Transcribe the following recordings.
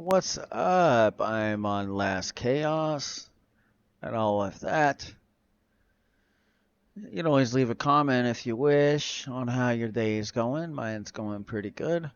What's up? I'm on Last Chaos and all of that. You can always leave a comment if you wish on how your day is going. Mine's going pretty good.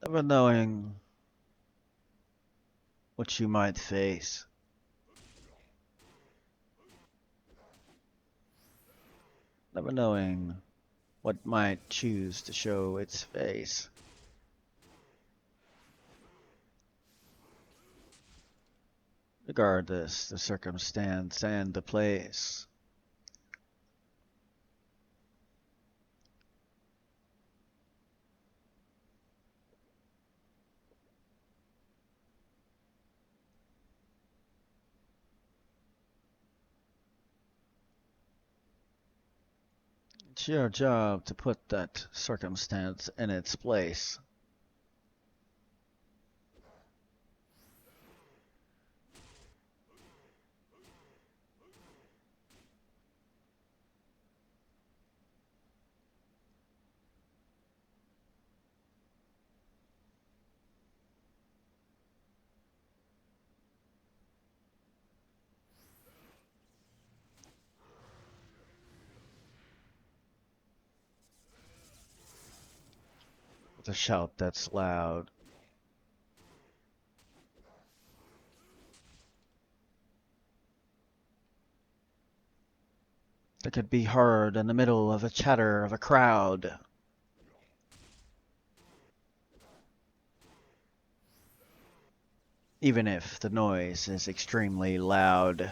Never knowing what you might face. Never knowing what might choose to show its face. Regardless the circumstance and the place. It's your job to put that circumstance in its place. With a shout that's loud. That could be heard in the middle of a chatter of a crowd. Even if the noise is extremely loud.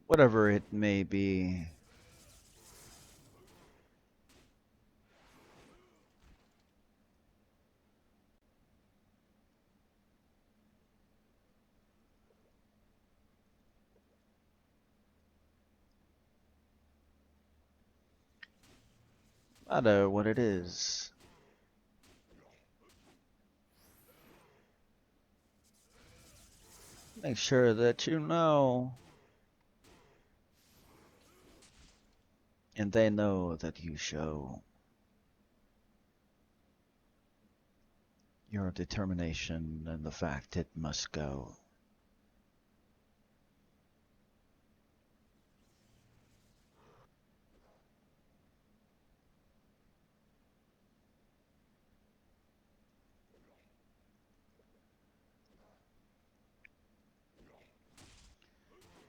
Whatever it may be. No matter what it is. Make sure that you know. And they know that you show your determination and the fact it must go.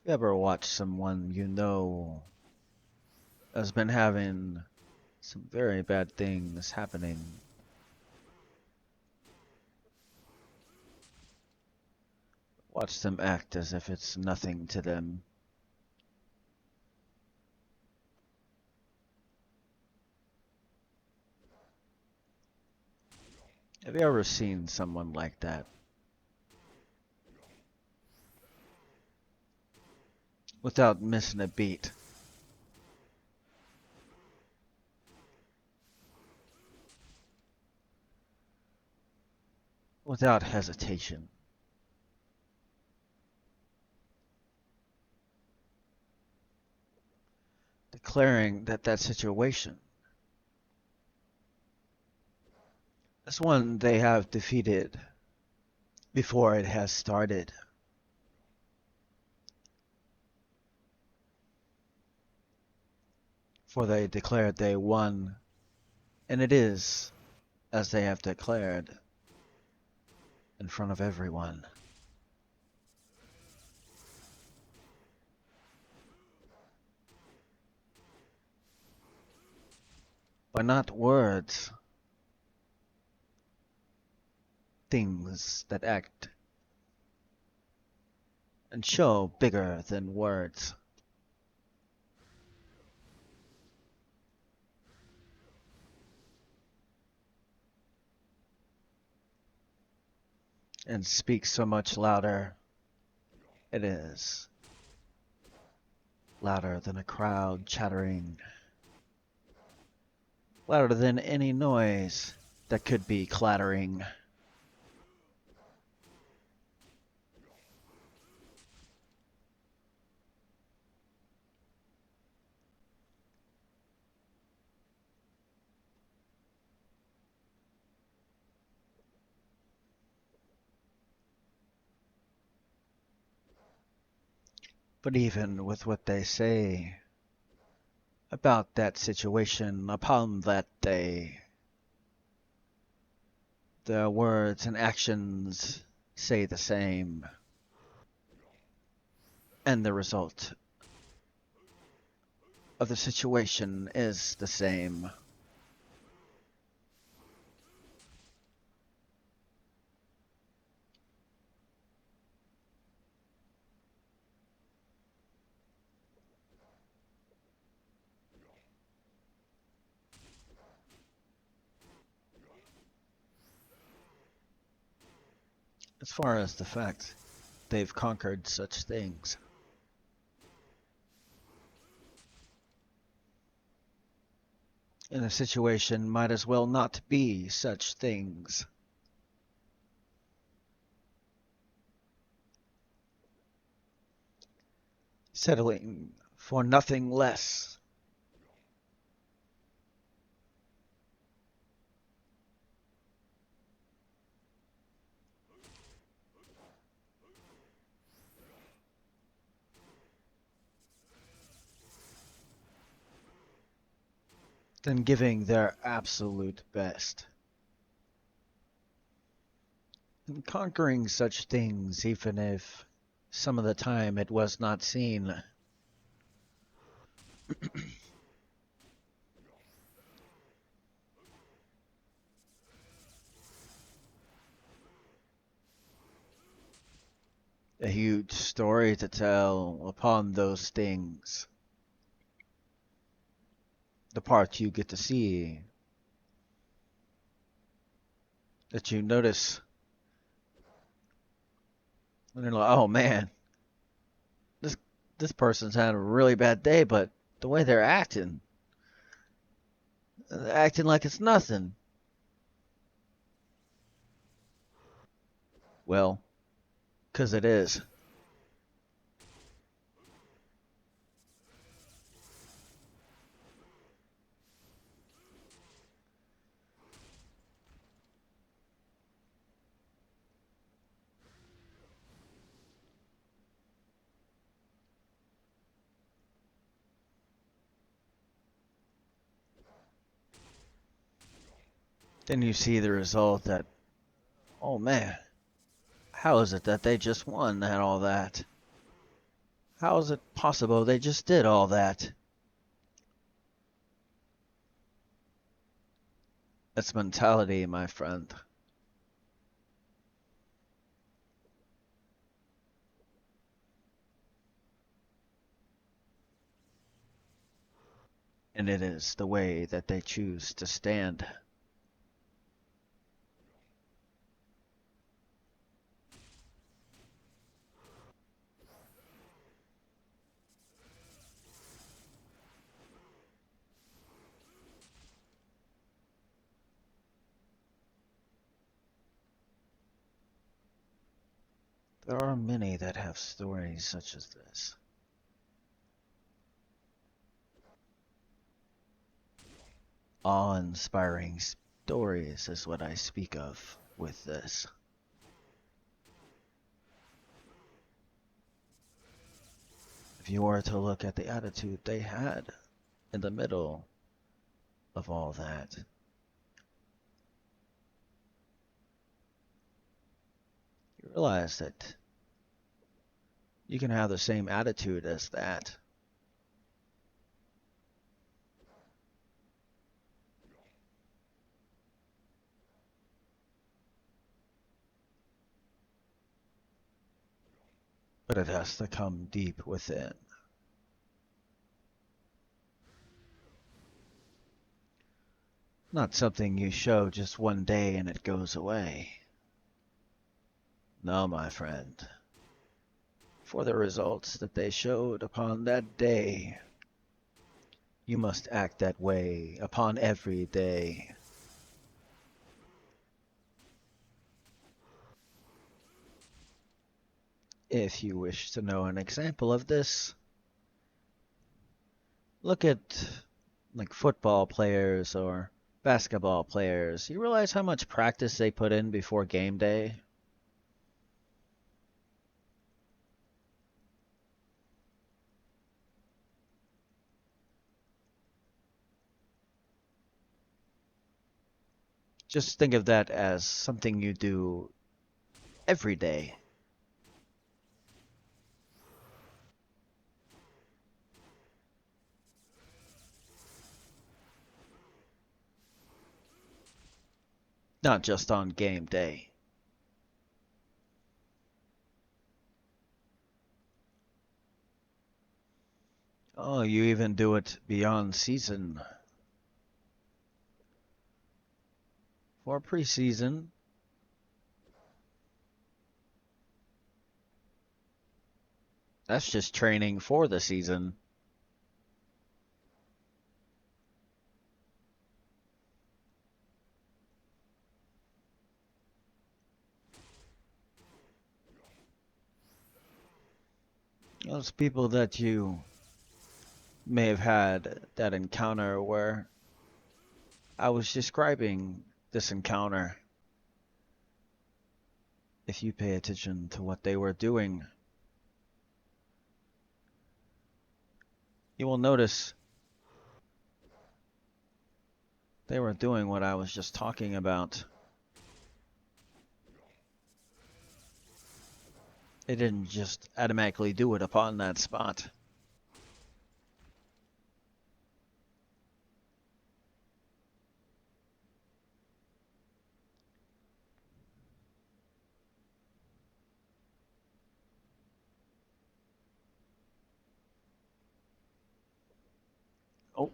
You ever watch someone you know has been having some very bad things happening? Watch them act as if it's nothing to them. Have you ever seen someone like that? Without missing a beat. Without hesitation. Declaring that that situation is one they have defeated before it has started. For they declared they won, and it is as they have declared in front of everyone. By not words, things that act and show bigger than words. And speak so much louder. It is louder than a crowd chattering, louder than any noise that could be clattering. But even with what they say about that situation upon that day, their words and actions say the same. And the result of the situation is the same. As far as the fact they've conquered such things. In a situation might as well not be such things. Settling for nothing less than giving their absolute best. And conquering such things, even if some of the time it was not seen. A huge story to tell upon those things. The part you get to see, that you notice, and you're like, oh man, this this person's had a really bad day, but the way they're acting like it's nothing. Well, 'cause it is. Then you see the result that, oh man, how is it that they just won and all that? How is it possible they just did all that? That's mentality, my friend. And it is the way that they choose to stand. There are many that have stories such as this. Awe-inspiring stories is what I speak of with this. if you were to look at the attitude they had in the middle of all that, you realize that you can have the same attitude as that, but it has to come deep within. Not something you show just one day and it goes away. No, my friend. For the results that they showed upon that day, you must act that way upon every day. If you wish to know an example of this, look at like football players or basketball players. You realize how much practice they put in before game day? Just think of that as something you do every day. Not just on game day. Oh, you even do it beyond season. For preseason, that's just training for the season. Those people that you may have had that encounter where I was describing this encounter. If you pay attention to what they were doing, you will notice they were doing what I was just talking about. They didn't just automatically do it upon that spot. Oh,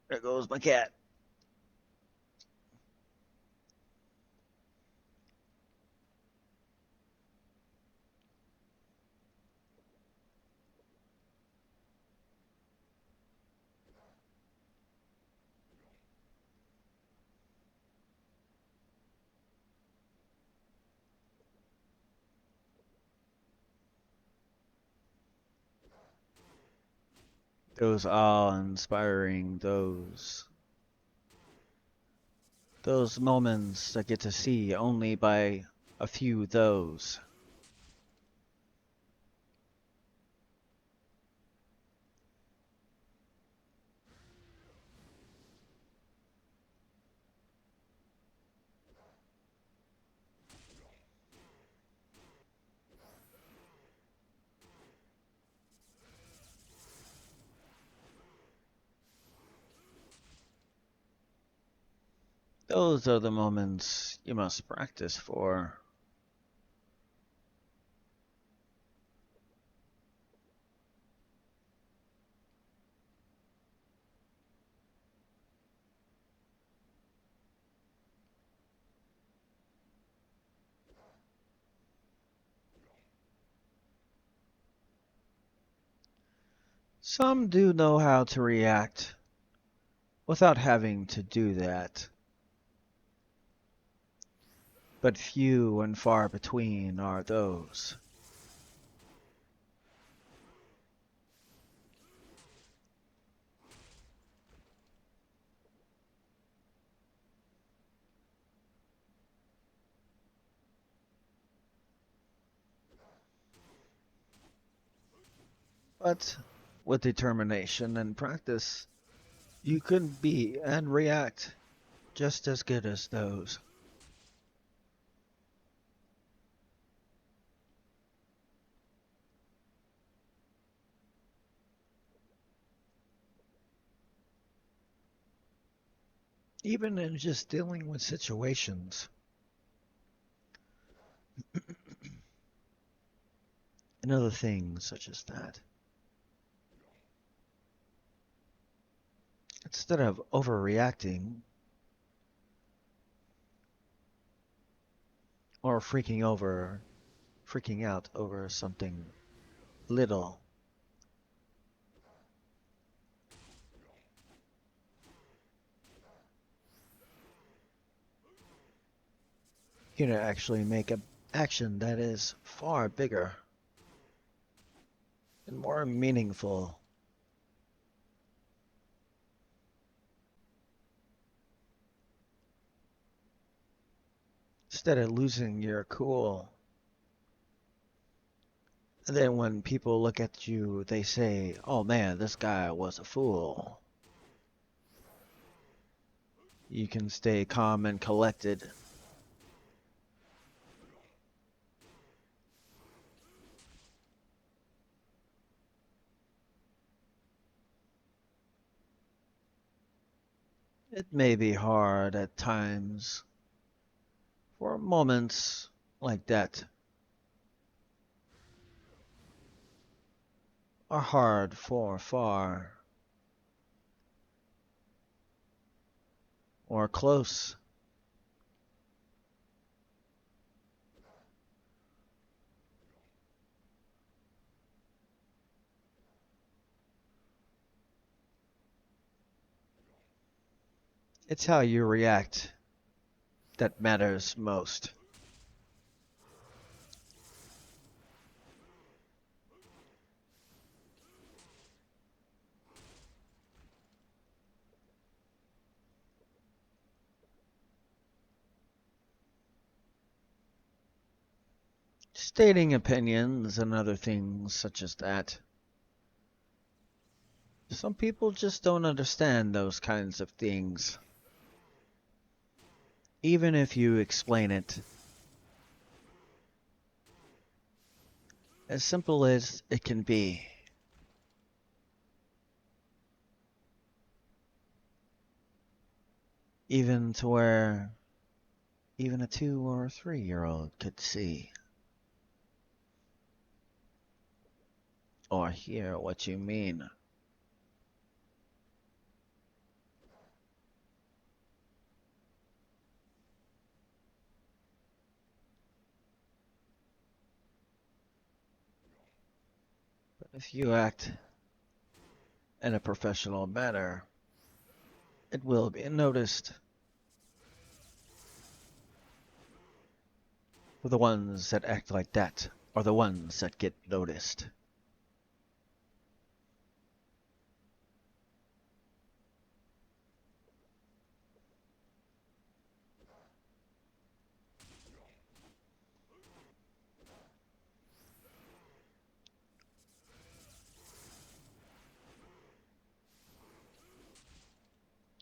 there goes my cat. Those awe-inspiring, those moments that get to see only by a few those. Those are the moments you must practice for. Some do know how to react without having to do that, but few and far between are those. But with determination and practice, you can be and react just as good as those. Even in just dealing with situations and other things such as that. Instead of overreacting or freaking out over something little, you can actually make an action that is far bigger and more meaningful. Instead of losing your cool. And then when people look at you, they say, oh man, this guy was a fool. You can stay calm and collected. It may be hard at times for moments like that are hard for far or close. It's how you react that matters most. Stating opinions and other things such as that. Some people just don't understand those kinds of things. Even if you explain it as simple as it can be. Even to where even a 2 or 3-year-old could see or hear what you mean. But if you act in a professional manner, it will be noticed. The ones that act like that are the ones that get noticed.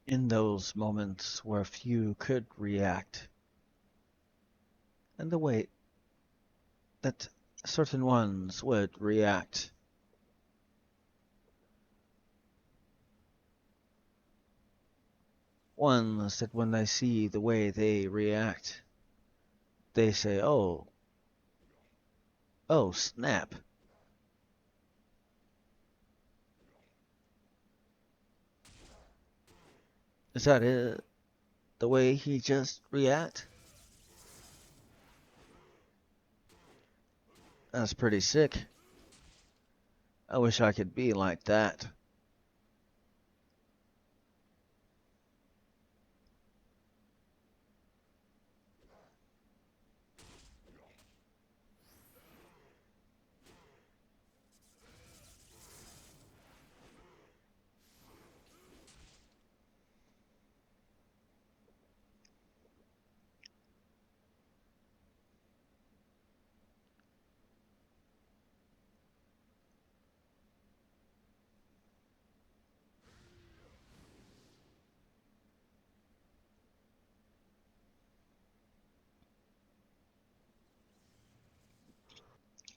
In those moments where few could react, and the way that certain ones would react. Ones that when they see the way they react, they say, oh, snap. Is that it? The way he just react? That's pretty sick. I wish I could be like that.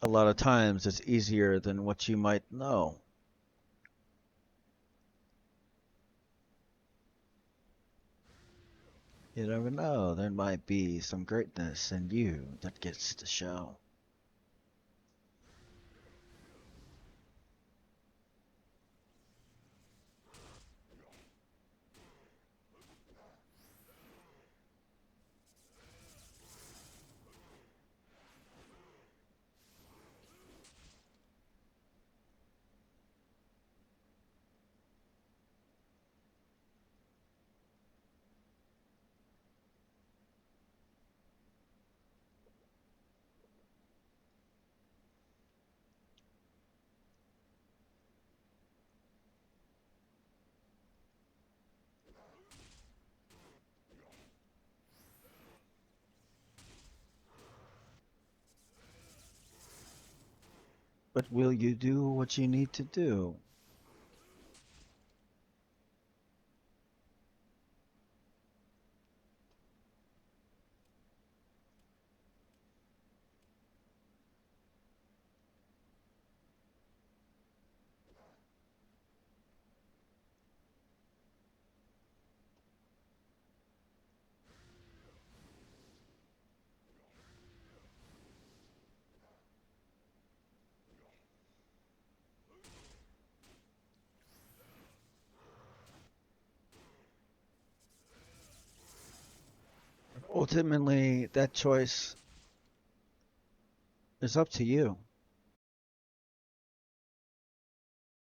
a lot of times it's easier than what you might know. You never know. There might be some greatness in you that gets to show. But will you do what you need to do? Ultimately, that choice is up to you.